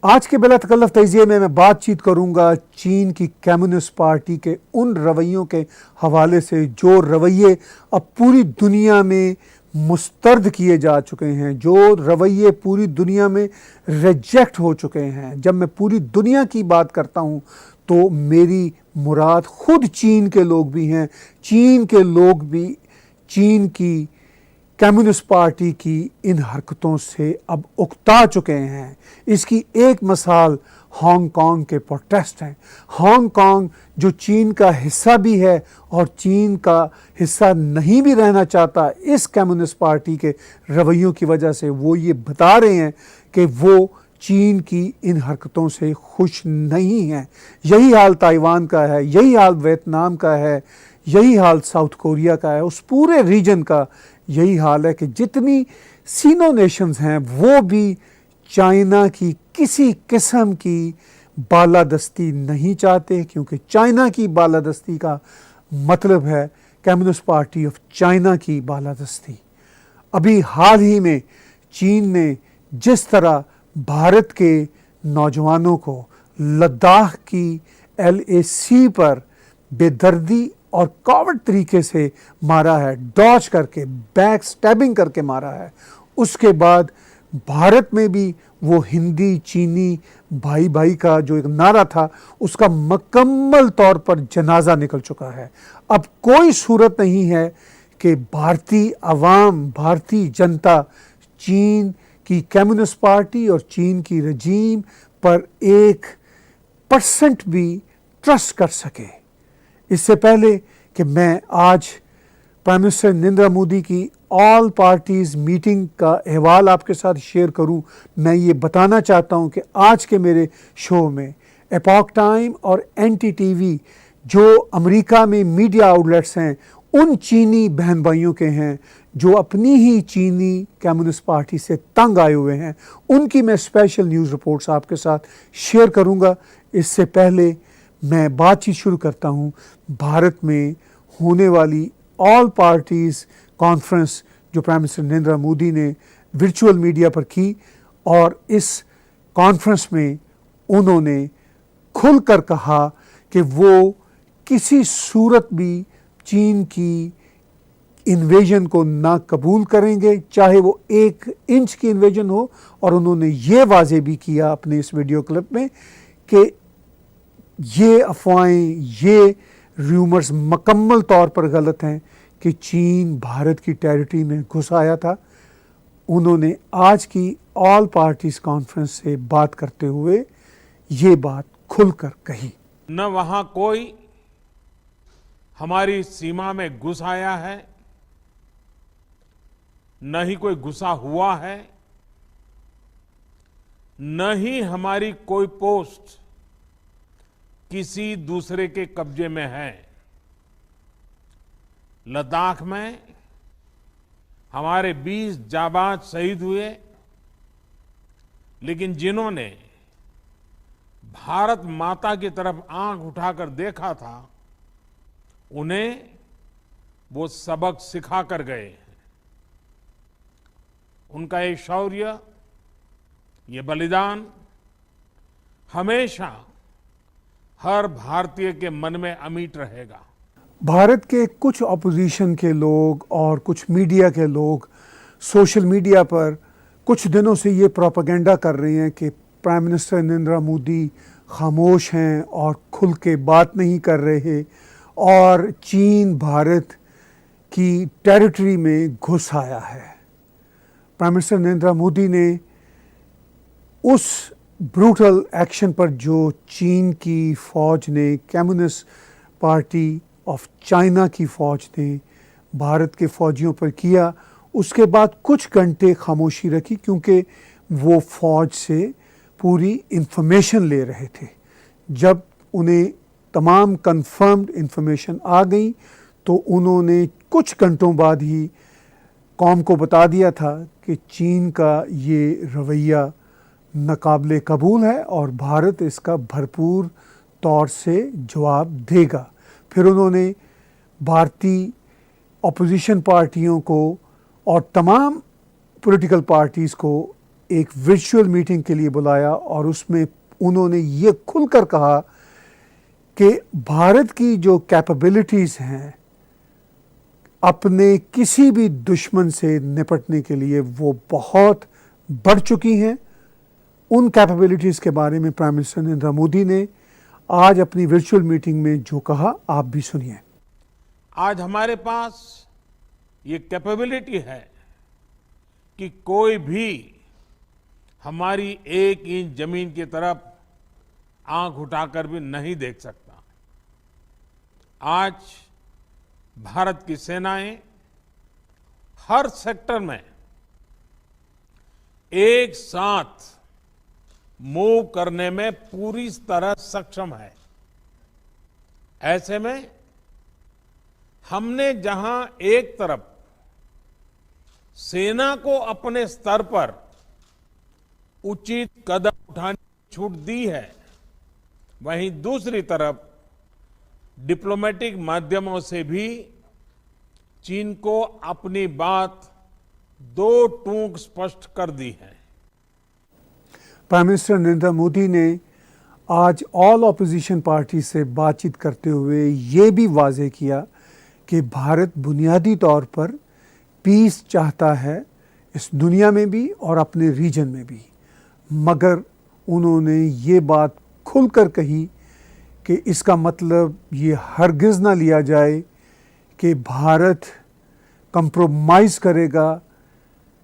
आज के बिला तकल्लुफ़ तज़किये में मैं बातचीत करूंगा चीन की कम्युनिस्ट पार्टी के उन रवैयों के हवाले से जो रवैये अब पूरी दुनिया में मुस्तरद किए जा चुके हैं, जो रवैये पूरी दुनिया में रिजेक्ट हो चुके हैं। जब मैं पूरी दुनिया की बात करता हूं तो मेरी मुराद खुद चीन के लोग भी हैं। चीन के लोग भी चीन की कम्युनिस्ट पार्टी की इन हरकतों से अब उकता चुके हैं। इसकी एक मिसाल हांगकांग के प्रोटेस्ट हैं। हांगकांग जो चीन का हिस्सा भी है और चीन का हिस्सा नहीं भी रहना चाहता, इस कम्युनिस्ट पार्टी के रवैयों की वजह से वो ये बता रहे हैं कि वो चीन की इन हरकतों से खुश नहीं हैं। यही हाल ताइवान का है, यही हाल वियतनाम का है, यही हाल साउथ कोरिया का है। उस पूरे रीजन का यही हाल है कि जितनी सीनो नेशंस हैं वो भी चाइना की किसी किस्म की बालादस्ती नहीं चाहते, क्योंकि चाइना की बालादस्ती का मतलब है कम्युनिस्ट पार्टी ऑफ चाइना की बालादस्ती। अभी हाल ही में चीन ने जिस तरह भारत के नौजवानों को लद्दाख की LAC पर बेदर्दी और कॉवर्ड तरीके से मारा है, डॉज करके, बैक स्टैबिंग करके मारा है। उसके बाद भारत में भी वो हिंदी चीनी भाई भाई का जो एक नारा था उसका मुकम्मल तौर पर जनाजा निकल चुका है। अब कोई सूरत नहीं है कि भारतीय अवाम, भारतीय जनता चीन की कम्युनिस्ट पार्टी और चीन की रजीम पर 1% भी ट्रस्ट कर सके। इससे पहले कि मैं आज प्राइम मिनिस्टर नरेंद्र मोदी की ऑल पार्टीज़ मीटिंग का अहवाल आपके साथ शेयर करूं, मैं ये बताना चाहता हूं कि आज के मेरे शो में एपॉक टाइम और NTTV जो अमेरिका में मीडिया आउटलेट्स हैं, उन चीनी बहन भाइयों के हैं जो अपनी ही चीनी कम्युनिस्ट पार्टी से तंग आए हुए हैं, उनकी मैं स्पेशल न्यूज़ रिपोर्ट्स आपके साथ शेयर करूंगा। इससे पहले मैं बातचीत शुरू करता हूं भारत में होने वाली ऑल पार्टीज़ कॉन्फ्रेंस जो प्राइम मिनिस्टर नरेंद्र मोदी ने वर्चुअल मीडिया पर की, और इस कॉन्फ्रेंस में उन्होंने खुलकर कहा कि वो किसी सूरत भी चीन की इन्वेजन को ना कबूल करेंगे, चाहे वो 1 इंच की इन्वेजन हो। और उन्होंने ये वाजे भी किया अपने इस वीडियो क्लिप में कि ये अफवाहें, ये र्यूमर्स मुकम्मल तौर पर गलत हैं कि चीन भारत की टेरिटरी में घुस आया था। उन्होंने आज की ऑल पार्टीज कॉन्फ्रेंस से बात करते हुए ये बात खुलकर कही। न वहां कोई हमारी सीमा में घुस आया है, न ही कोई घुसा हुआ है, न ही हमारी कोई पोस्ट किसी दूसरे के कब्जे में है। लद्दाख में हमारे 20 जाबाज शहीद हुए, लेकिन जिन्होंने भारत माता की तरफ आंख उठाकर देखा था, उन्हें वो सबक सिखा कर गए। उनका ये शौर्य, ये बलिदान हमेशा हर भारतीय के मन में अमिट रहेगा। भारत के कुछ अपोजिशन के लोग और कुछ मीडिया के लोग सोशल मीडिया पर कुछ दिनों से ये प्रोपेगेंडा कर रहे हैं कि प्राइम मिनिस्टर नरेंद्र मोदी खामोश हैं और खुल के बात नहीं कर रहे और चीन भारत की टेरिटरी में घुस आया है। प्राइम मिनिस्टर नरेंद्र मोदी ने उस ब्रूटल एक्शन पर जो चीन की फ़ौज ने, कम्युनिस्ट पार्टी ऑफ चाइना की फ़ौज ने भारत के फ़ौजियों पर किया, उसके बाद कुछ घंटे खामोशी रखी, क्योंकि वो फ़ौज से पूरी इंफॉर्मेशन ले रहे थे। जब उन्हें तमाम कंफर्म्ड इंफॉर्मेशन आ गई तो उन्होंने कुछ घंटों बाद ही कौम को बता दिया था कि चीन का ये रवैया नाकाबिले कबूल है और भारत इसका भरपूर तौर से जवाब देगा। फिर उन्होंने भारतीय अपोजिशन पार्टियों को और तमाम पॉलिटिकल पार्टीज़ को एक वर्चुअल मीटिंग के लिए बुलाया और उसमें उन्होंने ये खुलकर कहा कि भारत की जो कैपेबिलिटीज़ हैं अपने किसी भी दुश्मन से निपटने के लिए वो बहुत बढ़ चुकी हैं। उन कैपेबिलिटीज़ के बारे में प्राइम मिनिस्टर नरेंद्र मोदी ने आज अपनी वर्चुअल मीटिंग में जो कहा, आप भी सुनिए। आज हमारे पास ये कैपेबिलिटी है कि कोई भी हमारी 1 इंच जमीन की तरफ आंख उठाकर भी नहीं देख सकता। आज भारत की सेनाएं हर सेक्टर में एक साथ मूव करने में पूरी तरह सक्षम है। ऐसे में हमने जहां एक तरफ सेना को अपने स्तर पर उचित कदम उठाने की छूट दी है, वहीं दूसरी तरफ डिप्लोमेटिक माध्यमों से भी चीन को अपनी बात दो टूक स्पष्ट कर दी है। प्राइम मिनिस्टर नरेंद्र मोदी ने आज ऑल ऑपोजिशन पार्टी से बातचीत करते हुए ये भी वाजे किया कि भारत बुनियादी तौर पर पीस चाहता है, इस दुनिया में भी और अपने रीजन में भी। मगर उन्होंने ये बात खुलकर कही कि इसका मतलब ये हरगिज़ ना लिया जाए कि भारत कंप्रोमाइज़ करेगा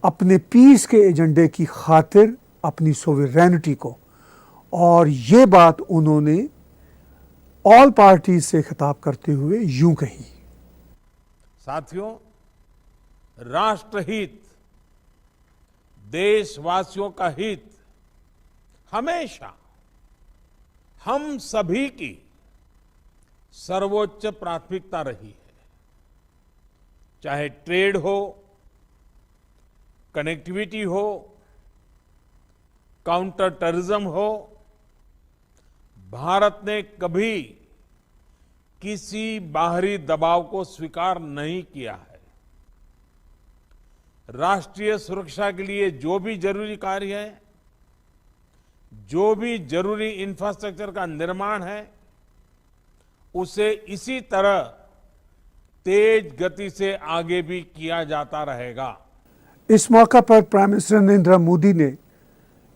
अपने पीस के एजेंडे की खातिर अपनी सोवरेनिटी को। और ये बात उन्होंने ऑल पार्टी से खिताब करते हुए यूं कही। साथियों, राष्ट्रहित, देशवासियों का हित हमेशा हम सभी की सर्वोच्च प्राथमिकता रही है। चाहे ट्रेड हो, कनेक्टिविटी हो, काउंटर टेररिज्म हो, भारत ने कभी किसी बाहरी दबाव को स्वीकार नहीं किया है। राष्ट्रीय सुरक्षा के लिए जो भी जरूरी कार्य है, जो भी जरूरी इंफ्रास्ट्रक्चर का निर्माण है, उसे इसी तरह तेज गति से आगे भी किया जाता रहेगा। इस मौका पर प्राइम मिनिस्टर नरेंद्र मोदी ने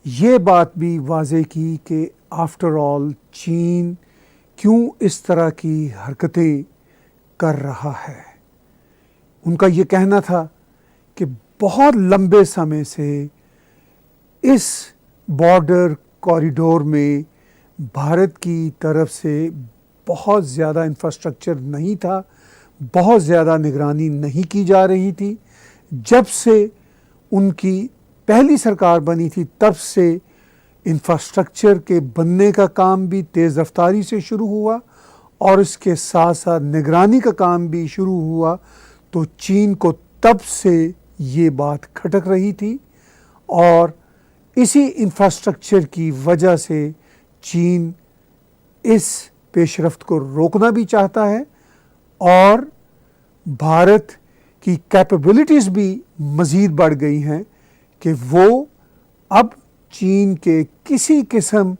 ये बात भी वाजे की कि आफ्टर ऑल चीन क्यों इस तरह की हरकतें कर रहा है। उनका ये कहना था कि बहुत लंबे समय से इस बॉर्डर कॉरिडोर में भारत की तरफ से बहुत ज़्यादा इंफ्रास्ट्रक्चर नहीं था, बहुत ज़्यादा निगरानी नहीं की जा रही थी। जब से उनकी पहली सरकार बनी थी तब से इंफ्रास्ट्रक्चर के बनने का काम भी तेज़ रफ्तारी से शुरू हुआ और इसके साथ साथ निगरानी का काम भी शुरू हुआ। तो चीन को तब से ये बात खटक रही थी और इसी इंफ्रास्ट्रक्चर की वजह से चीन इस पेशरफ्त को रोकना भी चाहता है और भारत की कैपेबिलिटीज़ भी मज़ीद बढ़ गई हैं कि वो अब चीन के किसी किस्म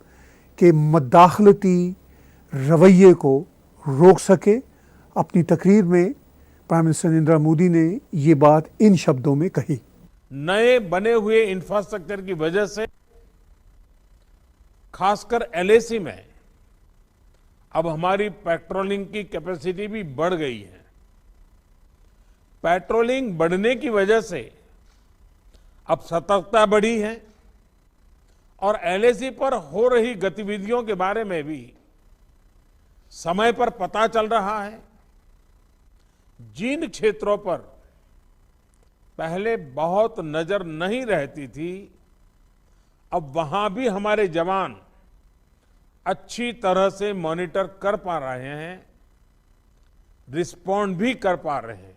के मदाखलती रवैये को रोक सके। अपनी तकरीर में प्राइम मिनिस्टर नरेंद्र मोदी ने ये बात इन शब्दों में कही। नए बने हुए इंफ्रास्ट्रक्चर की वजह से खासकर एलएसी में अब हमारी पेट्रोलिंग की कैपेसिटी भी बढ़ गई है। पेट्रोलिंग बढ़ने की वजह से अब सतर्कता बढ़ी है और एलएसी पर हो रही गतिविधियों के बारे में भी समय पर पता चल रहा है। जिन क्षेत्रों पर पहले बहुत नजर नहीं रहती थी, अब वहां भी हमारे जवान अच्छी तरह से मॉनिटर कर पा रहे हैं, रिस्पॉन्ड भी कर पा रहे हैं।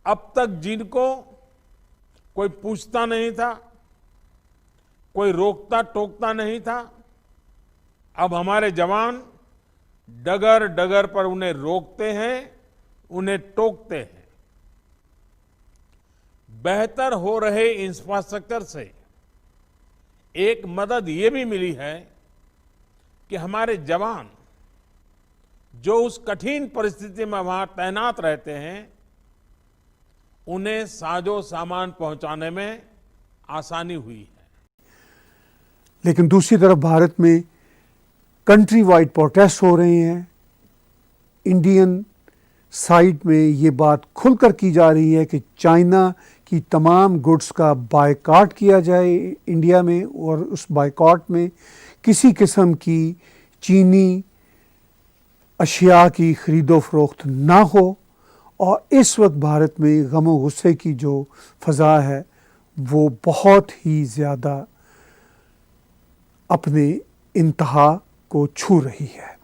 अब तक जिनको कोई पूछता नहीं था, कोई रोकता टोकता नहीं था, अब हमारे जवान डगर डगर पर उन्हें रोकते हैं, उन्हें टोकते हैं। बेहतर हो रहे इंफ्रास्ट्रक्चर से एक मदद ये भी मिली है कि हमारे जवान जो उस कठिन परिस्थिति में वहां तैनात रहते हैं उन्हें साजो सामान पहुंचाने में आसानी हुई है। लेकिन दूसरी तरफ भारत में कंट्री वाइड प्रोटेस्ट हो रहे हैं। इंडियन साइड में ये बात खुलकर की जा रही है कि चाइना की तमाम गुड्स का बायकॉट किया जाए इंडिया में, और उस बायकॉट में किसी किस्म की चीनी अशिया की खरीदो फरोख्त ना हो। और इस वक्त भारत में गम और गुस्से की जो फ़ज़ा है वो बहुत ही ज़्यादा अपने इंतहा को छू रही है।